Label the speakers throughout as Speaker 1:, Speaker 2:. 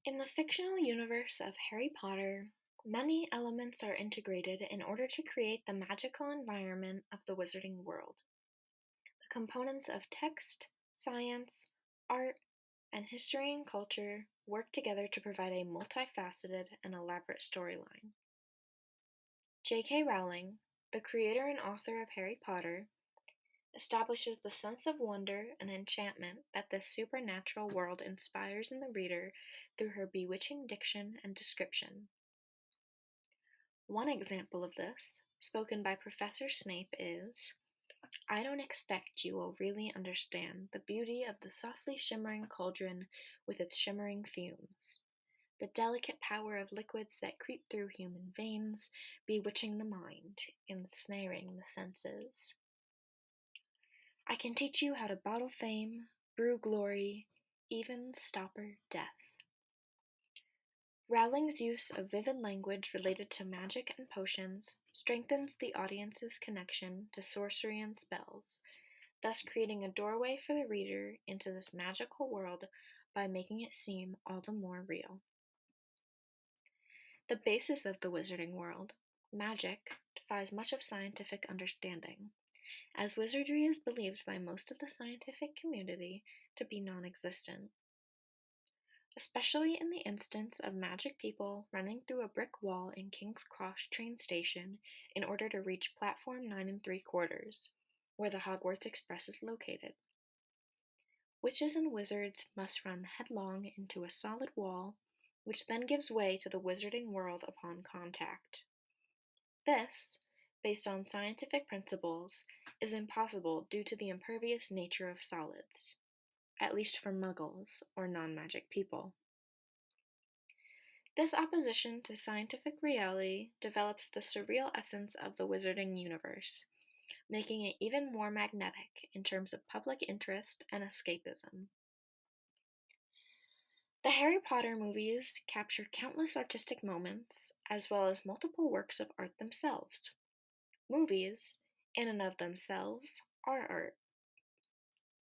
Speaker 1: In the fictional universe of Harry Potter, many elements are integrated in order to create the magical environment of the wizarding world. The components of text, science, art, and history and culture work together to provide a multifaceted and elaborate storyline. J.K. Rowling, the creator and author of Harry Potter, establishes the sense of wonder and enchantment that this supernatural world inspires in the reader through her bewitching diction and description. One example of this, spoken by Professor Snape, is, "I don't expect you will really understand the beauty of the softly shimmering cauldron with its shimmering fumes, the delicate power of liquids that creep through human veins, bewitching the mind, ensnaring the senses. I can teach you how to bottle fame, brew glory, even stopper death." Rowling's use of vivid language related to magic and potions strengthens the audience's connection to sorcery and spells, thus creating a doorway for the reader into this magical world by making it seem all the more real. The basis of the wizarding world, magic, defies much of scientific understanding, as wizardry is believed by most of the scientific community to be non-existent. Especially in the instance of magic people running through a brick wall in King's Cross train station in order to reach platform 9 3/4, where the Hogwarts Express is located. Witches and wizards must run headlong into a solid wall, which then gives way to the wizarding world upon contact. This, based on scientific principles, is impossible due to the impervious nature of solids, at least for muggles or non-magic people. This opposition to scientific reality develops the surreal essence of the wizarding universe, making it even more magnetic in terms of public interest and escapism. The Harry Potter movies capture countless artistic moments, as well as multiple works of art themselves. Movies, in and of themselves, are art.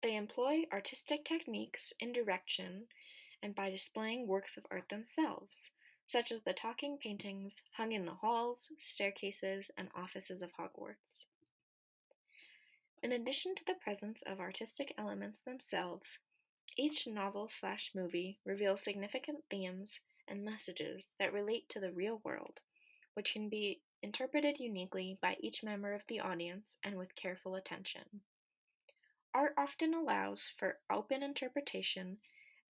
Speaker 1: They employ artistic techniques in direction and by displaying works of art themselves, such as the talking paintings hung in the halls, staircases, and offices of Hogwarts. In addition to the presence of artistic elements themselves, each novel/movie reveals significant themes and messages that relate to the real world, which can be interpreted uniquely by each member of the audience and with careful attention. Art often allows for open interpretation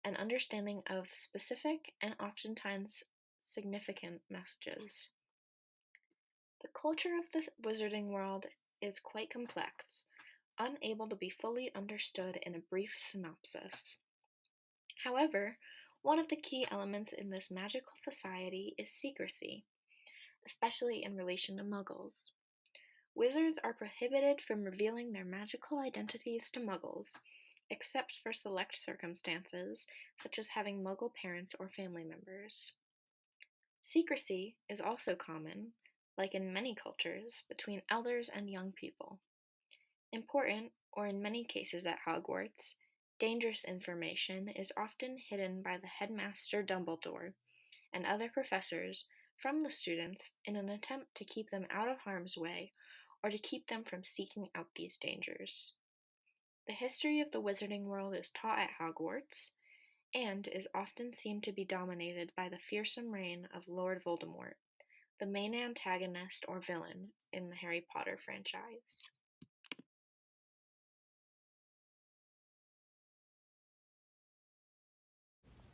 Speaker 1: and understanding of specific and oftentimes significant messages. The culture of the wizarding world is quite complex, unable to be fully understood in a brief synopsis. However, one of the key elements in this magical society is secrecy, especially in relation to muggles. Wizards are prohibited from revealing their magical identities to muggles, except for select circumstances, such as having muggle parents or family members. Secrecy is also common, like in many cultures, between elders and young people. Important, or in many cases at Hogwarts, dangerous information is often hidden by the headmaster Dumbledore and other professors from the students in an attempt to keep them out of harm's way or to keep them from seeking out these dangers. The history of the wizarding world is taught at Hogwarts, and is often seen to be dominated by the fearsome reign of Lord Voldemort, the main antagonist or villain in the Harry Potter franchise.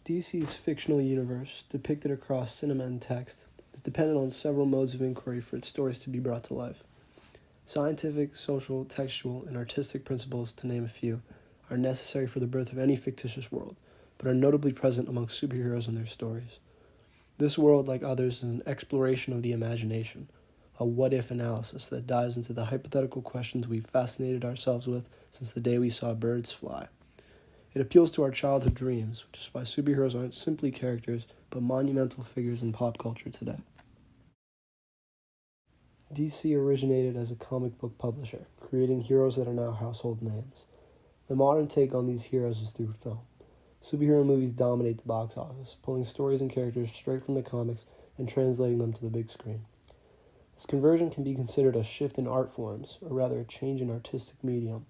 Speaker 2: DC's fictional universe, depicted across cinema and text, is dependent on several modes of inquiry for its stories to be brought to life. Scientific, social, textual, and artistic principles, to name a few, are necessary for the birth of any fictitious world, but are notably present among superheroes and their stories. This world, like others, is an exploration of the imagination, a what-if analysis that dives into the hypothetical questions we've fascinated ourselves with since the day we saw birds fly. It appeals to our childhood dreams, which is why superheroes aren't simply characters, but monumental figures in pop culture today. DC originated as a comic book publisher, creating heroes that are now household names. The modern take on these heroes is through film. Superhero movies dominate the box office, pulling stories and characters straight from the comics and translating them to the big screen. This conversion can be considered a shift in art forms, or rather a change in artistic medium.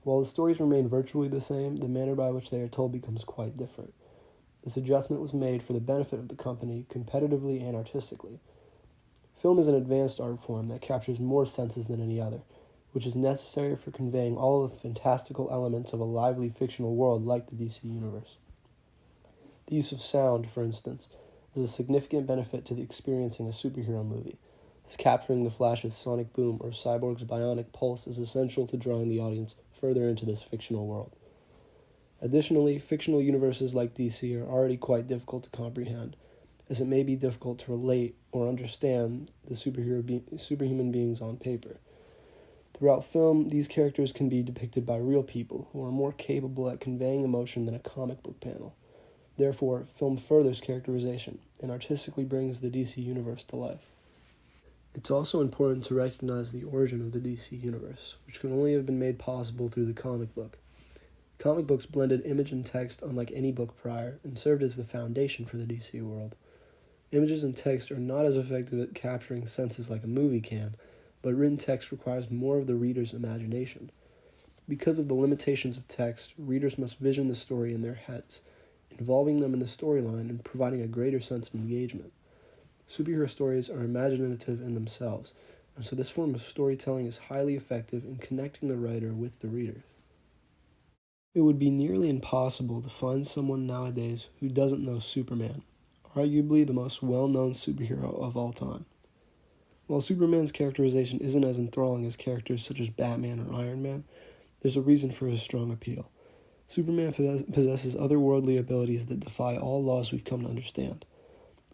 Speaker 2: While the stories remain virtually the same, the manner by which they are told becomes quite different. This adjustment was made for the benefit of the company, competitively and artistically. Film is an advanced art form that captures more senses than any other, which is necessary for conveying all of the fantastical elements of a lively fictional world like the DC Universe. The use of sound, for instance, is a significant benefit to the experiencing a superhero movie, as capturing the Flash's sonic boom or Cyborg's bionic pulse is essential to drawing the audience further into this fictional world. Additionally, fictional universes like DC are already quite difficult to comprehend, as it may be difficult to relate or understand the superhuman beings on paper. Throughout film, these characters can be depicted by real people who are more capable at conveying emotion than a comic book panel. Therefore, film furthers characterization and artistically brings the DC universe to life. It's also important to recognize the origin of the DC universe, which can only have been made possible through the comic book. Comic books blended image and text unlike any book prior and served as the foundation for the DC world. Images and text are not as effective at capturing senses like a movie can, but written text requires more of the reader's imagination. Because of the limitations of text, readers must vision the story in their heads, involving them in the storyline and providing a greater sense of engagement. Superhero stories are imaginative in themselves, and so this form of storytelling is highly effective in connecting the writer with the reader. It would be nearly impossible to find someone nowadays who doesn't know Superman, arguably the most well-known superhero of all time. While Superman's characterization isn't as enthralling as characters such as Batman or Iron Man, there's a reason for his strong appeal. Superman possesses otherworldly abilities that defy all laws we've come to understand.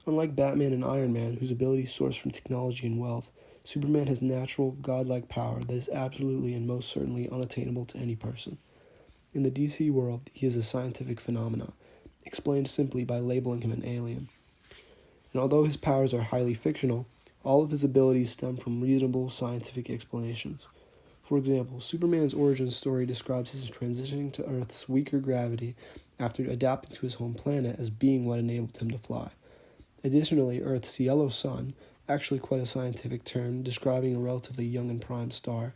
Speaker 2: Unlike Batman and Iron Man, whose abilities source from technology and wealth, Superman has natural, godlike power that is absolutely and most certainly unattainable to any person. In the DC world, he is a scientific phenomenon, explained simply by labeling him an alien. And although his powers are highly fictional, all of his abilities stem from reasonable scientific explanations. For example, Superman's origin story describes his transitioning to Earth's weaker gravity after adapting to his home planet as being what enabled him to fly. Additionally, Earth's yellow sun, actually quite a scientific term describing a relatively young and prime star,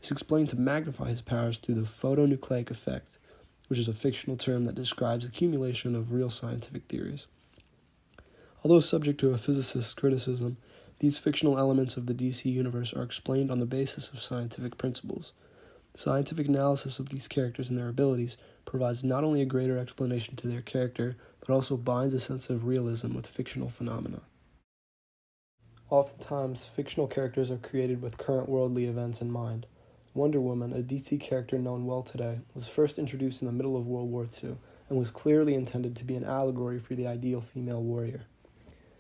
Speaker 2: is explained to magnify his powers through the photonucleic effect, which is a fictional term that describes accumulation of real scientific theories. Although subject to a physicist's criticism, these fictional elements of the DC universe are explained on the basis of scientific principles. Scientific analysis of these characters and their abilities provides not only a greater explanation to their character, but also binds a sense of realism with fictional phenomena. Oftentimes, fictional characters are created with current worldly events in mind. Wonder Woman, a DC character known well today, was first introduced in the middle of World War II and was clearly intended to be an allegory for the ideal female warrior.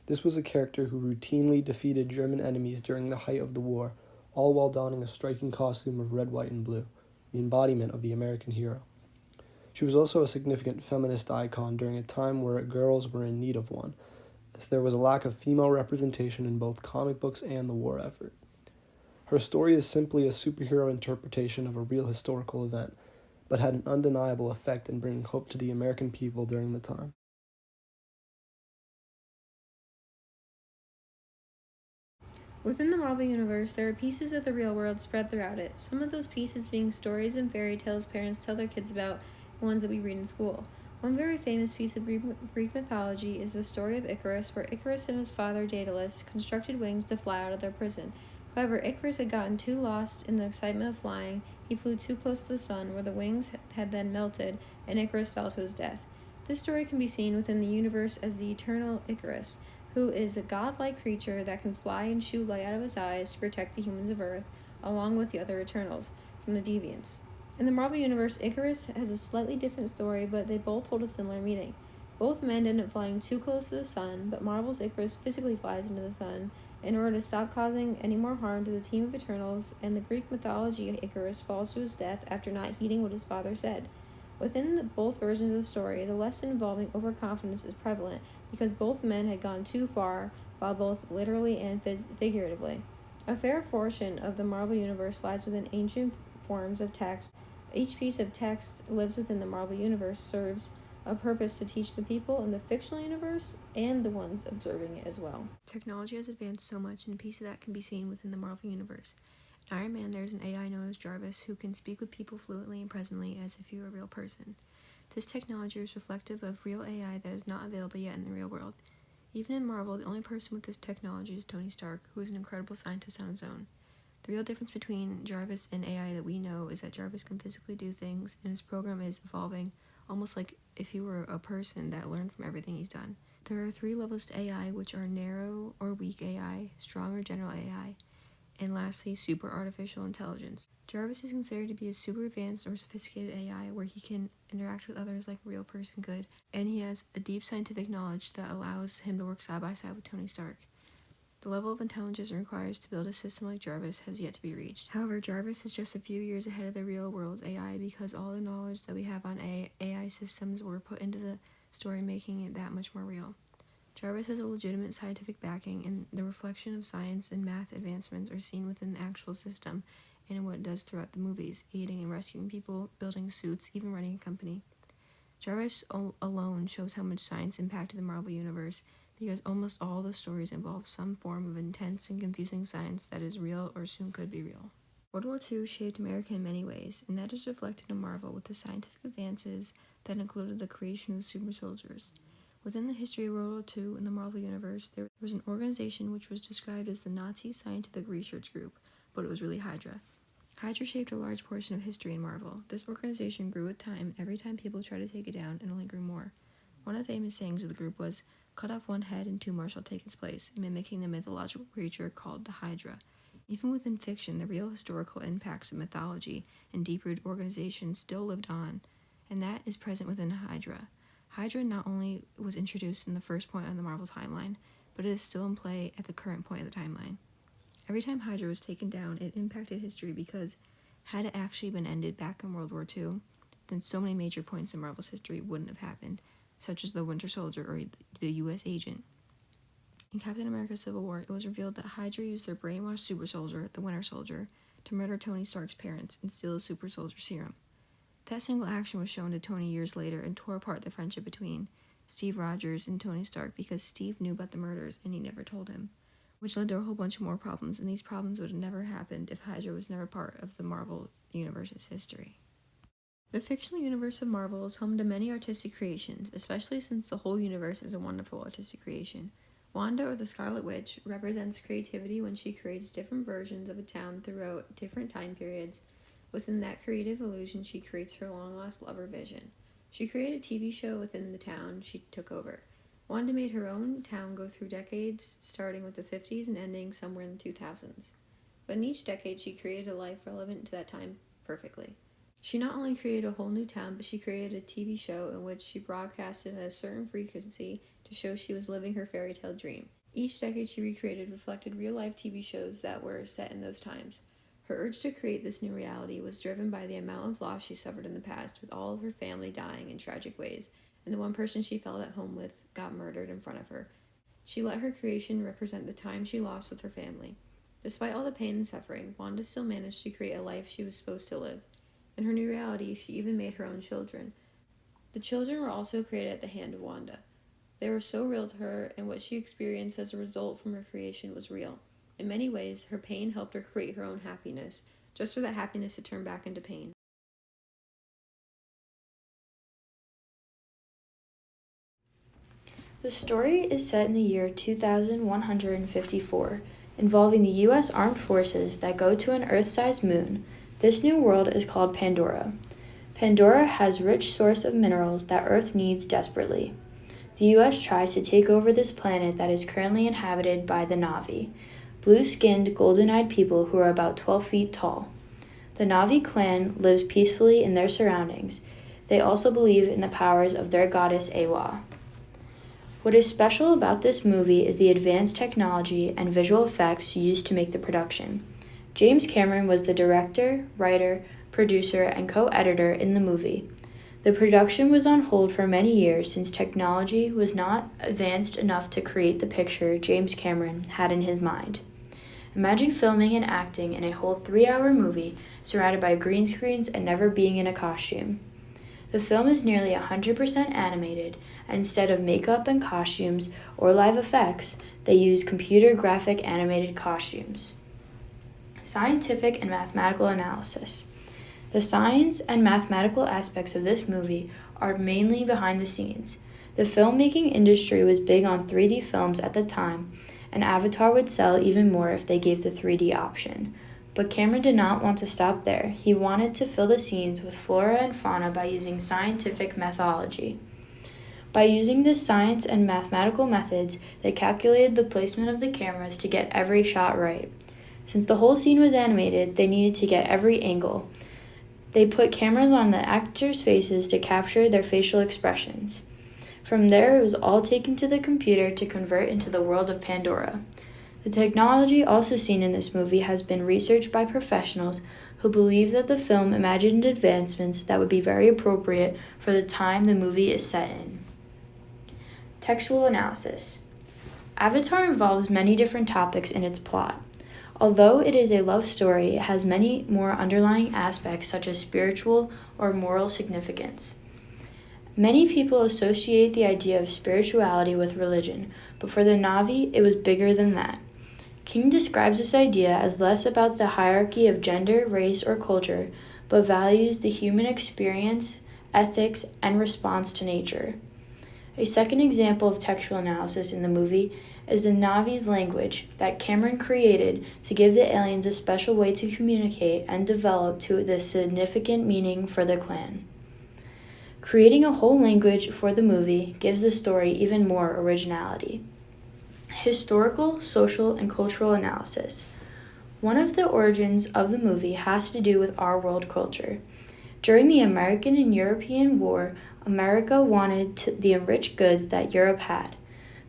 Speaker 2: This was a character who routinely defeated German enemies during the height of the war, all while donning a striking costume of red, white, and blue, the embodiment of the American hero. She was also a significant feminist icon during a time where girls were in need of one, as there was a lack of female representation in both comic books and the war effort. Her story is simply a superhero interpretation of a real historical event, but had an undeniable effect in bringing hope to the American people during the time.
Speaker 3: Within the Marvel Universe, there are pieces of the real world spread throughout it, some of those pieces being stories and fairy tales parents tell their kids about, and ones that we read in school. One very famous piece of Greek mythology is the story of Icarus, where Icarus and his father Daedalus constructed wings to fly out of their prison. However, Icarus had gotten too lost in the excitement of flying. He flew too close to the sun, where the wings had then melted, and Icarus fell to his death. This story can be seen within the universe as the eternal Icarus, who is a godlike creature that can fly and shoot light out of his eyes to protect the humans of Earth, along with the other Eternals, from the Deviants. In the Marvel Universe, Icarus has a slightly different story, but they both hold a similar meaning. Both men end up flying too close to the sun, but Marvel's Icarus physically flies into the sun in order to stop causing any more harm to the team of Eternals, and the Greek mythology Icarus falls to his death after not heeding what his father said. Within both versions of the story, the lesson involving overconfidence is prevalent because both men had gone too far, while both literally and figuratively. A fair portion of the Marvel Universe lies within ancient forms of text. Each piece of text lives within the Marvel Universe serves a purpose to teach the people in the fictional universe and the ones observing it as well. Technology has advanced so much, and a piece of that can be seen within the Marvel Universe. In Iron Man, there's an AI known as Jarvis who can speak with people fluently and presently as if he were a real person. This technology is reflective of real AI that is not available yet in the real world. Even in Marvel, the only person with this technology is Tony Stark, who is an incredible scientist on his own. The real difference between Jarvis and AI that we know is that Jarvis can physically do things, and his program is evolving, almost like if he were a person that learned from everything he's done. There are 3 levels to AI, which are narrow or weak AI, strong or general AI, and lastly, super artificial intelligence. Jarvis is considered to be a super advanced or sophisticated AI where he can interact with others like a real person could, and he has a deep scientific knowledge that allows him to work side by side with Tony Stark. The level of intelligence it requires to build a system like Jarvis has yet to be reached. However, Jarvis is just a few years ahead of the real world's AI because all the knowledge that we have on AI systems were put into the story, making it that much more real. Jarvis has a legitimate scientific backing, and the reflection of science and math advancements are seen within the actual system and in what it does throughout the movies, aiding and rescuing people, building suits, even running a company. Jarvis alone shows how much science impacted the Marvel Universe, because almost all the stories involve some form of intense and confusing science that is real or soon could be real. World War II shaped America in many ways, and that is reflected in Marvel with the scientific advances that included the creation of the super soldiers. Within the history of World War II in the Marvel Universe, there was an organization which was described as the Nazi Scientific Research Group, but it was really Hydra. Hydra shaped a large portion of history in Marvel. This organization grew with time, every time people tried to take it down, and only grew more. One of the famous sayings of the group was, "Cut off one head and 2 more shall take its place," mimicking the mythological creature called the Hydra. Even within fiction, the real historical impacts of mythology and deep-rooted organizations still lived on, and that is present within Hydra. Hydra not only was introduced in the first point on the Marvel timeline, but it is still in play at the current point of the timeline. Every time Hydra was taken down, it impacted history because had it actually been ended back in World War II, then so many major points in Marvel's history wouldn't have happened, such as the Winter Soldier or the U.S. Agent. In Captain America Civil War, it was revealed that Hydra used their brainwashed super soldier, the Winter Soldier, to murder Tony Stark's parents and steal the super soldier serum. That single action was shown to Tony years later and tore apart the friendship between Steve Rogers and Tony Stark because Steve knew about the murders and he never told him, which led to a whole bunch of more problems, and these problems would have never happened if Hydra was never part of the Marvel Universe's history. The fictional universe of Marvel is home to many artistic creations, especially since the whole universe is a wonderful artistic creation. Wanda, or the Scarlet Witch, represents creativity when she creates different versions of a town throughout different time periods. Within that creative illusion, she creates her long-lost lover Vision. She created a TV show within the town she took over. Wanda made her own town go through decades, starting with the 50s and ending somewhere in the 2000s. But in each decade, she created a life relevant to that time perfectly. She not only created a whole new town, but she created a TV show in which she broadcasted at a certain frequency to show she was living her fairy tale dream. Each decade she recreated reflected real-life TV shows that were set in those times. Her urge to create this new reality was driven by the amount of loss she suffered in the past, with all of her family dying in tragic ways, and the one person she felt at home with got murdered in front of her. She let her creation represent the time she lost with her family. Despite all the pain and suffering, Wanda still managed to create a life she was supposed to live. In her new reality, she even made her own children. The children were also created at the hand of Wanda. They were so real to her, and what she experienced as a result from her creation was real. In many ways, her pain helped her create her own happiness, just for that happiness to turn back into pain.
Speaker 1: The story is set in the year 2154, involving the U.S. Armed Forces that go to an Earth-sized moon. This new world is called Pandora. Pandora has rich source of minerals that Earth needs desperately. The U.S. tries to take over this planet that is currently inhabited by the Na'vi, blue-skinned, golden-eyed people who are about 12 feet tall. The Na'vi clan lives peacefully in their surroundings. They also believe in the powers of their goddess Awa. What is special about this movie is the advanced technology and visual effects used to make the production. James Cameron was the director, writer, producer, and co-editor in the movie. The production was on hold for many years since technology was not advanced enough to create the picture James Cameron had in his mind. Imagine filming and acting in a whole 3-hour movie surrounded by green screens and never being in a costume.
Speaker 4: The film is nearly 100% animated, and instead of makeup and costumes or live effects, they use computer graphic animated costumes. Scientific and mathematical analysis. The science and mathematical aspects of this movie are mainly behind the scenes. The filmmaking industry was big on 3D films at the time, and Avatar would sell even more if they gave the 3D option. But Cameron did not want to stop there. He wanted to fill the scenes with flora and fauna by using scientific methodology. By using this science and mathematical methods, they calculated the placement of the cameras to get every shot right. Since the whole scene was animated, they needed to get every angle. They put cameras on the actors' faces to capture their facial expressions. From there, it was all taken to the computer to convert into the world of Pandora. The technology also seen in this movie has been researched by professionals who believe that the film imagined advancements that would be very appropriate for the time the movie is set in. Textual analysis. Avatar involves many different topics in its plot. Although it is a love story, it has many more underlying aspects such as spiritual or moral significance. Many people associate the idea of spirituality with religion, but for the Na'vi, it was bigger than that. King describes this idea as less about the hierarchy of gender, race, or culture, but values the human experience, ethics, and response to nature. A second example of textual analysis in the movie is the Na'vi's language that Cameron created to give the aliens a special way to communicate and develop to the significant meaning for the clan. Creating a whole language for the movie gives the story even more originality. Historical, social, and cultural analysis. One of the origins of the movie has to do with our world culture. During the American and European War, America wanted the enriched goods that Europe had.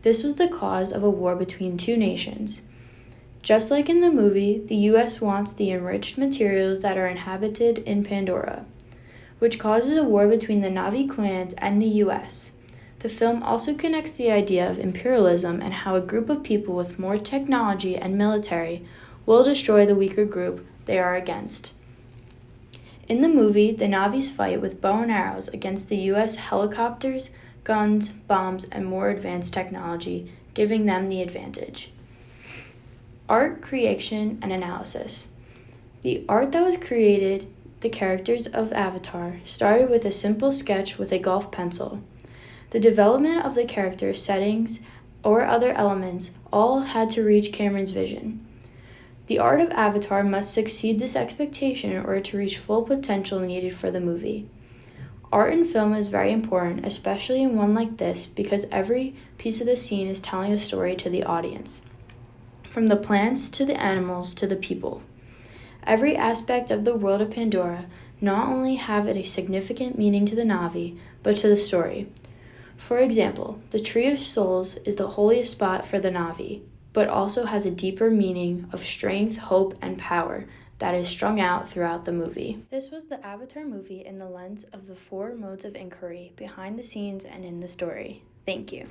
Speaker 4: This was the cause of a war between two nations. Just like in the movie, the U.S. wants the enriched materials that are inhabited in Pandora, which causes a war between the Na'vi clans and the U.S. The film also connects the idea of imperialism and how a group of people with more technology and military will destroy the weaker group they are against. In the movie, the Na'vis fight with bow and arrows against the U.S. helicopters, guns, bombs, and more advanced technology, giving them the advantage. Art, creation, and analysis. The art that was created, the characters of Avatar, started with a simple sketch with a golf pencil. The development of the characters, settings, or other elements all had to reach Cameron's vision. The art of Avatar must exceed this expectation in order to reach full potential needed for the movie. Art in film is very important, especially in one like this, because every piece of the scene is telling a story to the audience, from the plants to the animals to the people. Every aspect of the world of Pandora not only have a significant meaning to the Na'vi, but to the story. For example, the Tree of Souls is the holiest spot for the Na'vi, but also has a deeper meaning of strength, hope, and power that is strung out throughout the movie. This was the Avatar movie in the lens of the 4 modes of inquiry, behind the scenes and in the story. Thank you.